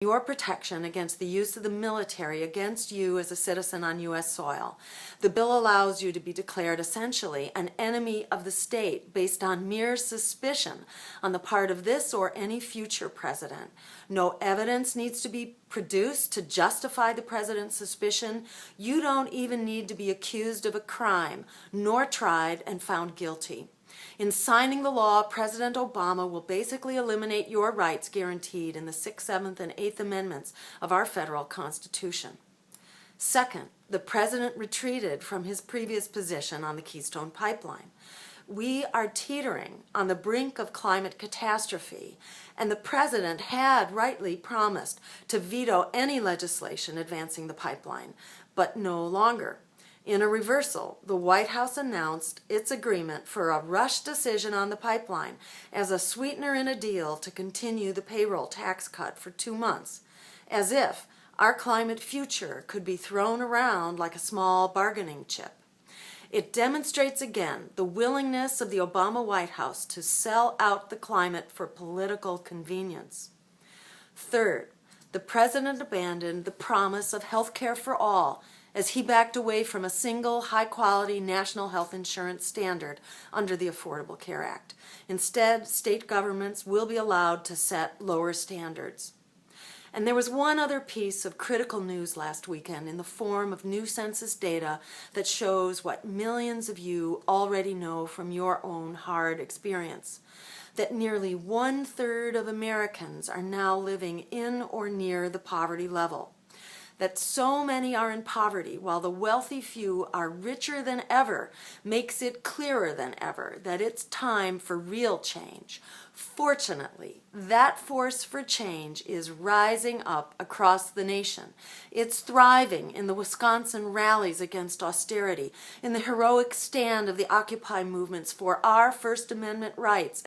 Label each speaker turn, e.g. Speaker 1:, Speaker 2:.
Speaker 1: your protection against the use of the military against you as a citizen on U.S. soil. The bill allows you to be declared essentially an enemy of the state based on mere suspicion on the part of this or any future president. No evidence needs to be produced to justify the president's suspicion. You don't even need to be accused of a crime, nor tried and found guilty. In signing the law, President Obama will basically eliminate your rights guaranteed in the 6th, 7th, and 8th Amendments of our federal Constitution. Second, the president retreated from his previous position on the Keystone Pipeline. We are teetering on the brink of climate catastrophe, and the president had rightly promised to veto any legislation advancing the pipeline, but no longer. In a reversal, the White House announced its agreement for a rush decision on the pipeline as a sweetener in a deal to continue the payroll tax cut for 2 months, as if our climate future could be thrown around like a small bargaining chip. It demonstrates again the willingness of the Obama White House to sell out the climate for political convenience. Third, the president abandoned the promise of health care for all as he backed away from a single high-quality national health insurance standard under the Affordable Care Act. Instead, state governments will be allowed to set lower standards. And there was one other piece of critical news last weekend in the form of new census data that shows what millions of you already know from your own hard experience, that nearly 1/3 of Americans are now living in or near the poverty level. That so many are in poverty while the wealthy few are richer than ever makes it clearer than ever that it's time for real change. Fortunately, that force for change is rising up across the nation. It's thriving in the Wisconsin rallies against austerity, in the heroic stand of the Occupy movements for our First Amendment rights